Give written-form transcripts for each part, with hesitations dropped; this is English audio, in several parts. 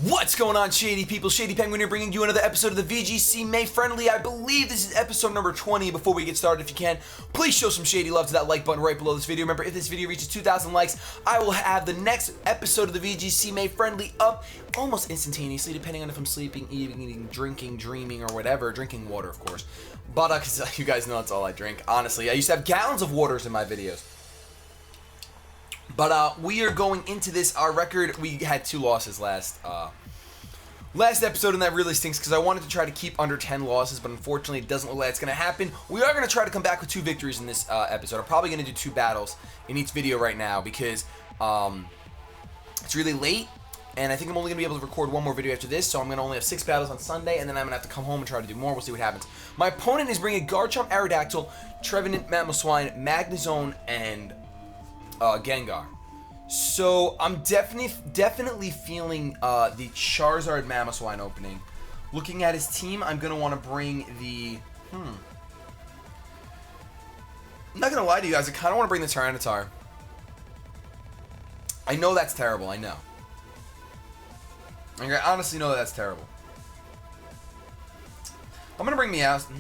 What's going on, Shady people? ShadyPenguinn here, bringing you another episode of the VGC May Friendly. I believe this is episode number 20. Before we get started, if you can, please show some shady love to that like button right below this video. Remember, if this video reaches 2,000 likes, I will have the next episode of the VGC May Friendly up almost instantaneously, depending on if I'm sleeping, eating, drinking, dreaming, or whatever. Drinking water, of course. But, because you guys know that's all I drink. Honestly, I used to have gallons of waters in my videos. But we are going into this. Our record, we had 2 losses last episode, and that really stinks because I wanted to try to keep under 10 losses, but unfortunately it doesn't look like it's going to happen. We are going to try to come back with 2 victories in this episode. I'm probably going to do 2 battles in each video right now because it's really late, and I think I'm only going to be able to record 1 more video after this, so I'm going to only have 6 battles on Sunday, and then I'm going to have to come home and try to do more. We'll see what happens. My opponent is bringing Garchomp, Aerodactyl, Trevenant, Mamoswine, Magnezone, and Gengar. So I'm definitely feeling the Charizard Mamoswine opening. Looking at his team, I'm gonna want to bring the I'm not gonna lie to you guys, I kind of want to bring the Tyranitar. I know that's terrible. I know. I honestly know that's terrible. I'm gonna bring Meowstic.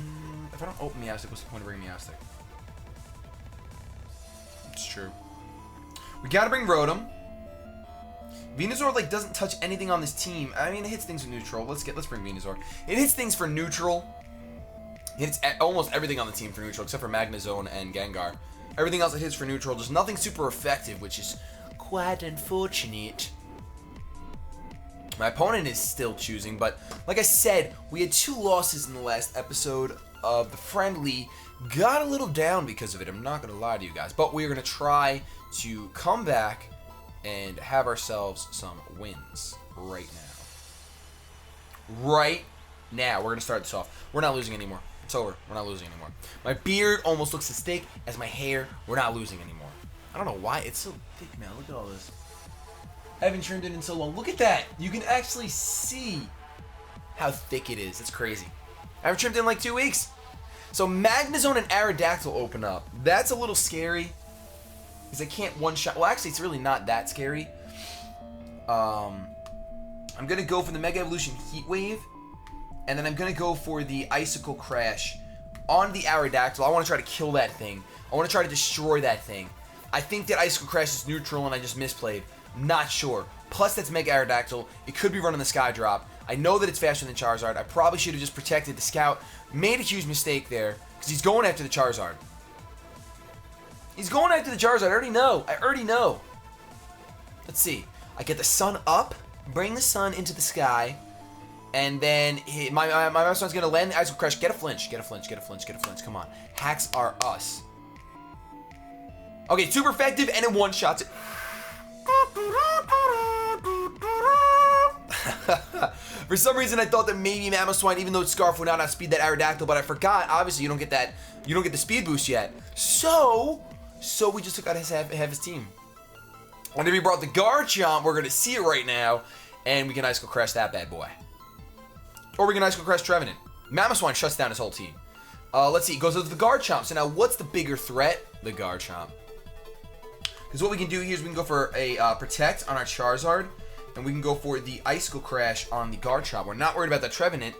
If I don't open Meowstic, what's the point of bringing Meowstic? It's true. We gotta bring Rotom. Venusaur like doesn't touch anything on this team. I mean, it hits things with neutral. Let's bring Venusaur. It hits things for neutral. It hits almost everything on the team for neutral except for Magnezone and Gengar. Everything else it hits for neutral. Just nothing super effective, which is quite unfortunate. My opponent is still choosing, but like I said, we had 2 losses in the last episode of the friendly. Got a little down because of it. I'm not gonna lie to you guys, but we're gonna try to come back and have ourselves some wins right now. We're gonna start this off. We're not losing anymore. It's over. We're not losing anymore. My beard almost looks as thick as my hair. We're not losing anymore. I don't know why it's so thick now. Look at all this. I haven't trimmed it in so long. Look at that. You can actually see how thick it is. It's crazy. I haven't trimmed it in like 2 weeks. So Magnezone and Aerodactyl open up. That's a little scary. Because I can't one-shot. Well, actually, it's really not that scary. I'm going to go for the Mega Evolution Heat Wave. And then I'm going to go for the Icicle Crash on the Aerodactyl. I want to try to kill that thing. I want to try to destroy that thing. I think that Icicle Crash is neutral and I just misplayed. Not sure. Plus, that's Mega Aerodactyl. It could be running the Sky Drop. I know that it's faster than Charizard. I probably should have just protected the Scout. Made a huge mistake there. Because he's going after the Charizard. He's going after the Charizard. I already know. Let's see. I get the sun up. Bring the sun into the sky. And then my Mamoswine's going to land the Icicle Crash. Get a flinch. Come on. Hacks are us. Okay, super effective. And it one-shots it. For some reason, I thought that maybe Mamoswine, even though it's Scarf, would not outspeed that Aerodactyl, but I forgot. Obviously, you don't get that. You don't get the speed boost yet. So we just took out half his team. Whenever we brought the Garchomp, we're gonna see it right now, and we can Icicle Crash that bad boy, or we can Icicle Crash Trevenant. Mamoswine shuts down his whole team. Let's see. It goes with the Garchomp. So now, what's the bigger threat? The Garchomp. Because what we can do here is we can go for a Protect on our Charizard. And we can go for the Icicle Crash on the Garchomp. We're not worried about the Trevenant.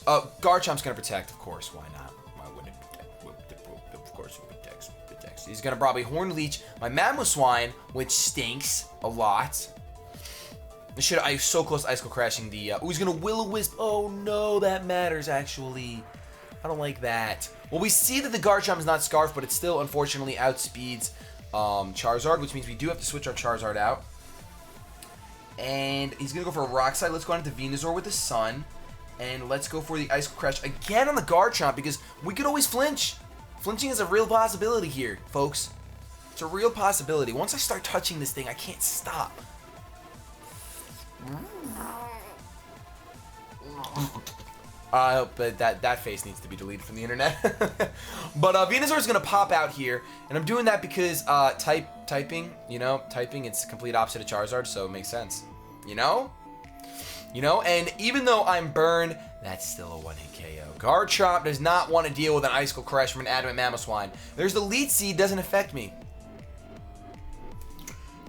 Garchomp's going to protect, of course. Why not? Why wouldn't it protect? Of course it protects. He's going to probably Horn Leech my Mamoswine, which stinks a lot. I was so close to Icicle Crashing the... he's going to Will-O-Wisp. Oh, no, that matters, actually. I don't like that. Well, we see that the Garchomp is not Scarf, but it still, unfortunately, outspeeds Charizard, which means we do have to switch our Charizard out. And he's going to go for a Rock Slide. Let's go on into Venusaur with the Sun. And let's go for the Icicle Crash again on the Garchomp because we could always flinch. Flinching is a real possibility here, folks. It's a real possibility. Once I start touching this thing, I can't stop. I hope that face needs to be deleted from the internet. But Venusaur is going to pop out here. And I'm doing that because typing, it's the complete opposite of Charizard, so it makes sense. You know, and even though I'm burned, that's still a 1-hit KO. Garchomp does not want to deal with an Icicle Crash from an Adamant Mamoswine. There's the Lead Seed, doesn't affect me.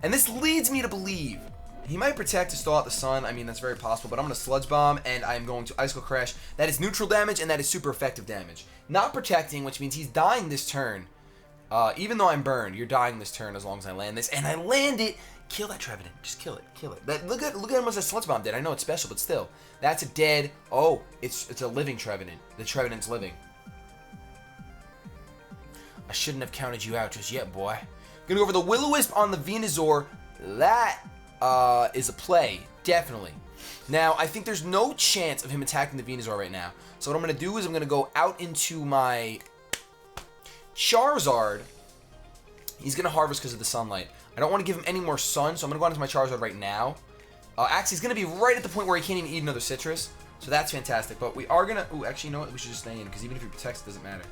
And this leads me to believe He might protect to stall out the sun. I mean, that's very possible. But I'm going to Sludge Bomb, and I'm going to Icicle Crash. That is neutral damage, and that is super effective damage. Not protecting, which means he's dying this turn. Even though I'm burned, you're dying this turn as long as I land this. And I land it. Kill that Trevenant. Just kill it. Kill it. Look at how much that Sludge Bomb did. I know it's special, but still. That's a dead... Oh, it's a living Trevenant. The Trevenant's living. I shouldn't have counted you out just yet, boy. Gonna go over the Will-O-Wisp on the Venusaur. That is a play. Definitely. Now, I think there's no chance of him attacking the Venusaur right now. So what I'm going to do is I'm going to go out into my Charizard. He's going to harvest because of the sunlight. I don't want to give him any more sun, so I'm going to go out into my Charizard right now. Actually, he's going to be right at the point where he can't even eat another citrus. So that's fantastic. But we are going to... Ooh, actually, you know what? We should just stay in, because even if he protects, it doesn't matter.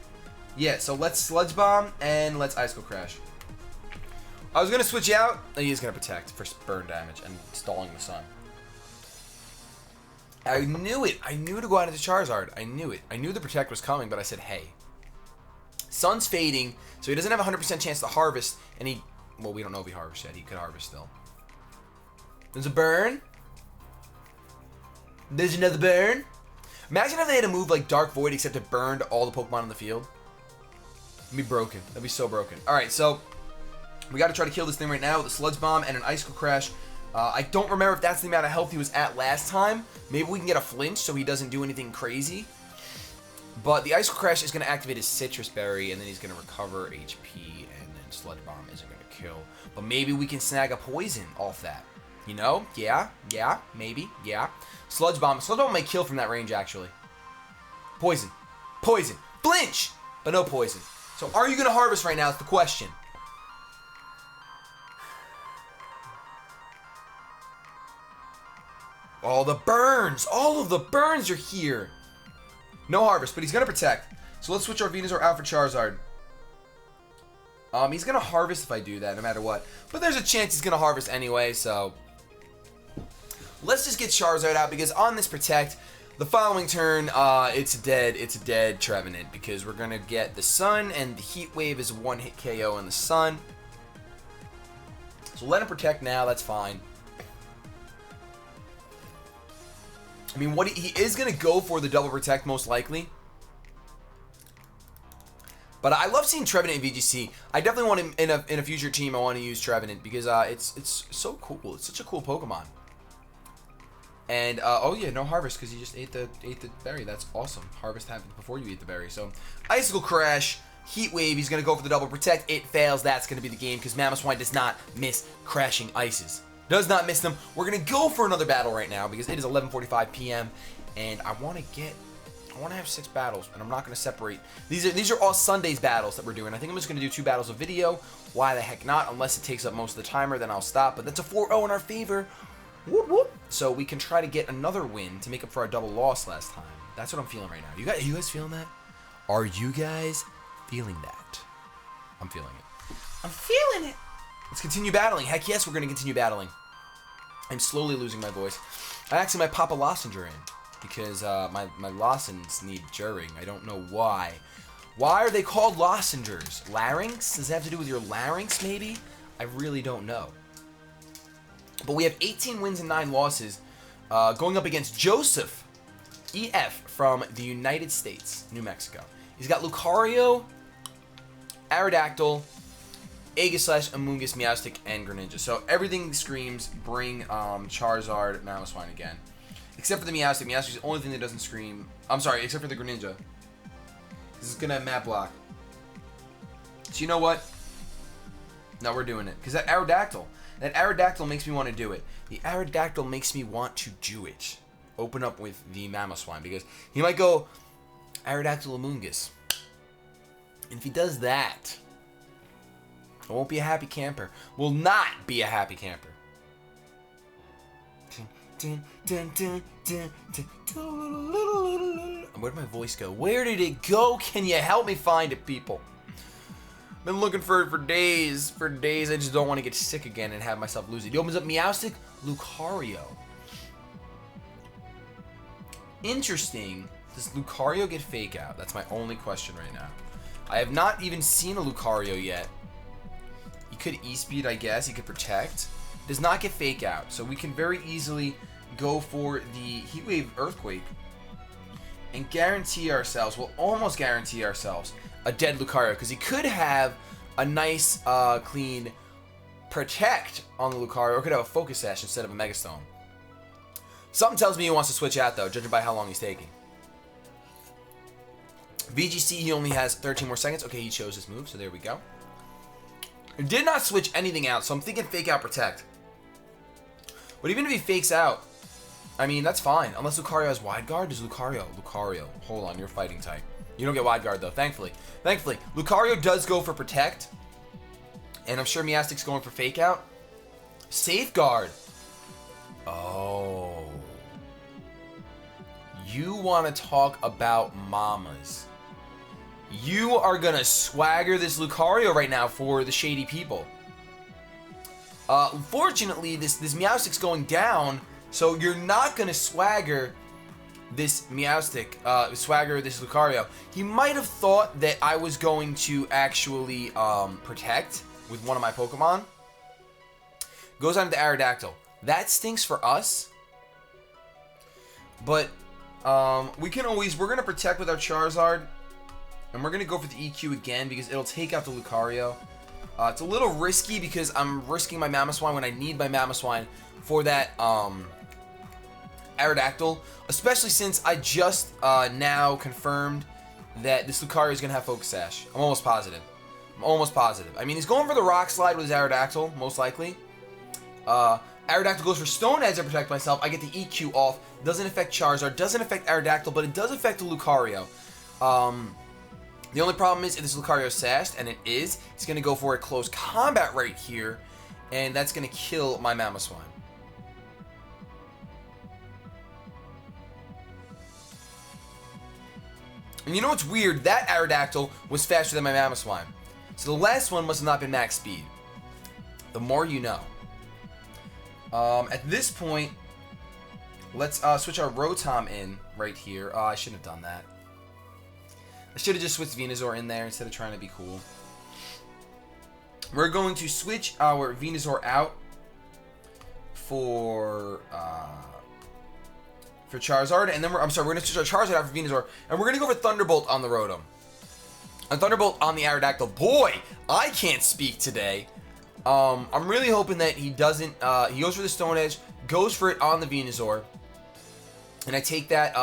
Yeah, so let's Sludge Bomb, and let's Icicle Crash. I was going to switch out. He is going to protect for burn damage and stalling the sun. I knew it. I knew to go out into Charizard. I knew it. I knew the Protect was coming, but I said, hey. Sun's fading, so he doesn't have a 100% chance to harvest, and he... Well, we don't know if he harvests yet. He could harvest still. There's a burn. There's another burn. Imagine if they had a move like Dark Void, except it burned all the Pokemon in the field. It'd be broken. That'd be so broken. Alright, so... We got to try to kill this thing right now with a Sludge Bomb and an Icicle Crash. I don't remember if that's the amount of health he was at last time. Maybe we can get a flinch so he doesn't do anything crazy. But the Icicle Crash is going to activate his Citrus Berry, and then he's going to recover HP, and then Sludge Bomb isn't going to kill. But maybe we can snag a poison off that. You know? Yeah, maybe, yeah. Sludge Bomb might kill from that range, actually. Poison. Poison. Flinch! But no poison. So are you going to harvest right now is the question. All the burns! All of the burns are here! No harvest, but he's going to protect. So let's switch our Venusaur out for Charizard. He's going to harvest if I do that, no matter what. But there's a chance he's going to harvest anyway, so... Let's just get Charizard out, because on this protect, the following turn, it's a dead Trevenant, because we're going to get the Sun, and the Heat Wave is a one-hit KO on the Sun. So let him protect now, that's fine. I mean, what he is going to go for the double protect, most likely. But I love seeing Trevenant in VGC. I definitely want him in a future team. I want to use Trevenant because it's so cool. It's such a cool Pokemon. And oh yeah, no harvest because you just ate the berry. That's awesome. Harvest happens before you eat the berry. So Icicle Crash, Heat Wave. He's going to go for the double protect. It fails. That's going to be the game because Mamoswine does not miss crashing ices. Does not miss them. We're going to go for another battle right now because it is 11:45 p.m. and I want to have 6 battles, and I'm not going to separate. These are all Sundays battles that we're doing. I think I'm just going to do 2 battles of video. Why the heck not? Unless it takes up most of the timer, then I'll stop. But that's a 4-0 in our favor. Whoop, whoop. So we can try to get another win to make up for our double loss last time. That's what I'm feeling right now. You guys feeling that? Are you guys feeling that? I'm feeling it. I'm feeling it. Let's continue battling. Heck yes, we're going to continue battling. I'm slowly losing my voice. I actually might pop a lozenge in because my lozenges need juring. I don't know why. Why are they called lozengers? Larynx? Does it have to do with your larynx, maybe? I really don't know. But we have 18 wins and 9 losses going up against Joseph EF from the United States, New Mexico. He's got Lucario, Aerodactyl, Aegislash, Amoonguss, Meowstic, and Greninja. So everything screams bring Charizard, Mamoswine again. Except for the Meowstic. Meowstic is the only thing that doesn't scream. I'm sorry, except for the Greninja. This is going to have map block. So you know what? No, we're doing it. Because that Aerodactyl makes me want to do it. The Aerodactyl makes me want to do it. Open up with the Mamoswine. Because he might go Aerodactyl, Amoonguss. And if he does that... I won't be a happy camper. Will not be a happy camper. Where did my voice go? Where did it go? Can you help me find it, people? Been looking for it for days. For days. I just don't want to get sick again and have myself lose it. He opens up Meowstic, Lucario. Interesting. Does Lucario get Fake Out? That's my only question right now. I have not even seen a Lucario yet. He could E-Speed, I guess. He could Protect. does not get Fake Out. So we can very easily go for the Heat Wave Earthquake and guarantee ourselves, we'll almost guarantee ourselves, a dead Lucario. Because he could have a nice, clean Protect on the Lucario, or could have a Focus Sash instead of a Mega Stone. Something tells me he wants to switch out, though, judging by how long he's taking. VGC, he only has 13 more seconds. Okay, he chose his move, so there we go. He did not switch anything out, so I'm thinking Fake Out Protect. But even if he fakes out, I mean, that's fine. Unless Lucario has Wide Guard. Does Lucario, hold on, you're fighting type. You don't get Wide Guard, though, thankfully. Thankfully, Lucario does go for Protect. And I'm sure Meowstic's going for Fake Out. Safeguard. Oh. You want to talk about mamas. You are going to swagger this Lucario right now for the Shady people. Unfortunately, this Meowstic's going down, so you're not going to swagger this Meowstic, swagger this Lucario. He might have thought that I was going to actually Protect with one of my Pokemon. Goes on to the Aerodactyl. That stinks for us. But we can always, we're going to Protect with our Charizard. And we're going to go for the EQ again because it'll take out the Lucario. It's a little risky because I'm risking my Mamoswine when I need my Mamoswine for that Aerodactyl. Especially since I just now confirmed that this Lucario is going to have Focus Sash. I'm almost positive. I mean, he's going for the Rock Slide with his Aerodactyl, most likely. Aerodactyl goes for Stone Edge to protect myself. I get the EQ off. Doesn't affect Charizard. Doesn't affect Aerodactyl, but it does affect the Lucario. The only problem is if this Lucario is sashed, and it is, he's going to go for a close combat right here, and that's going to kill my Mamoswine. And you know what's weird? That Aerodactyl was faster than my Mamoswine. So the last one must have not been max speed. The more you know. At this point, let's switch our Rotom in right here. I shouldn't have done that. I should have just switched Venusaur in there instead of trying to be cool. We're going to switch our Venusaur out for Charizard, and then we're going to switch our Charizard out for Venusaur, and we're going to go for Thunderbolt on the Rotom. And Thunderbolt on the Aerodactyl. Boy, I can't speak today. I'm really hoping that he doesn't, he goes for the Stone Edge, goes for it on the Venusaur, and I take that,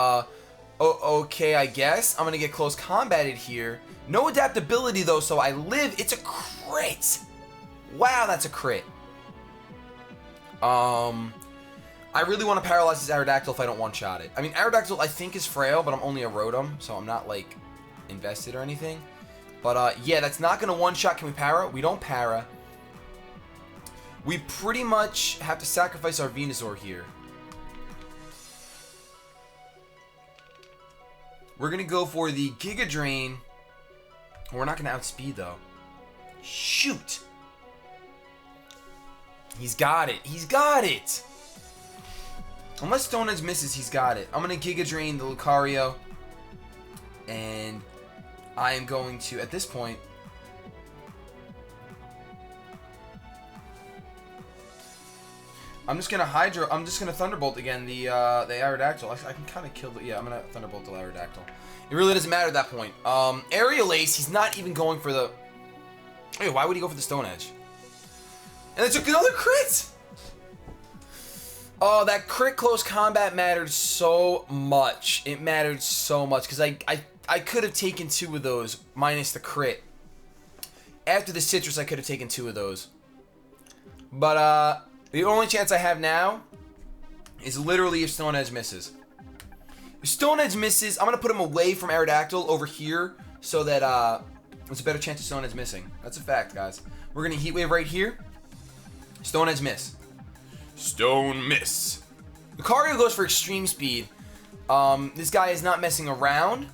okay, I guess. I'm going to get close combated here. No adaptability, though, so I live. It's a crit. Wow, that's a crit. I really want to paralyze this Aerodactyl if I don't one-shot it. I mean, Aerodactyl, I think, is frail, but I'm only a Rotom, so I'm not, like, invested or anything. But, yeah, that's not going to one-shot. Can we para? We don't para. We pretty much have to sacrifice our Venusaur here. We're going to go for the Giga Drain. We're not going to outspeed, though. Shoot. He's got it. He's got it. Unless Stone Edge misses, he's got it. I'm going to Giga Drain the Lucario. And I am going to, at this point, I'm just gonna Thunderbolt again the Aerodactyl. I can kind of kill the, yeah, I'm gonna Thunderbolt the Aerodactyl. It really doesn't matter at that point. Aerial Ace, he's not even going for the, hey, why would he go for the Stone Edge? And it took another crit! Oh, that crit close combat mattered so much. It mattered so much, because I could have taken 2 of those, minus the crit. After the Citrus, I could have taken 2 of those. But, the only chance I have now is literally if Stone Edge misses. If Stone Edge misses, I'm going to put him away from Aerodactyl over here so that there's a better chance of Stone Edge missing. That's a fact, guys. We're going to Heat Wave right here. Stone Edge miss. Stone miss. Lucario goes for Extreme Speed. This guy is not messing around.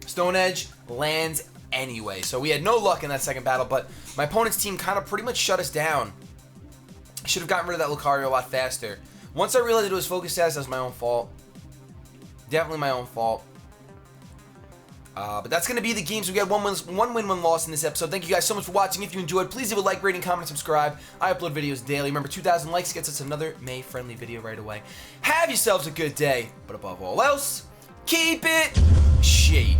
Stone Edge lands anyway. So we had no luck in that second battle, but my opponent's team kind of pretty much shut us down. Should have gotten rid of that Lucario a lot faster. Once I realized it was Focus Sash, that was my own fault. Definitely my own fault. But that's going to be the games. We got one win, one loss in this episode. Thank you guys so much for watching. If you enjoyed, please leave a like, rating, comment, subscribe. I upload videos daily. Remember, 2,000 likes gets us another May-friendly video right away. Have yourselves a good day. But above all else, keep it shady.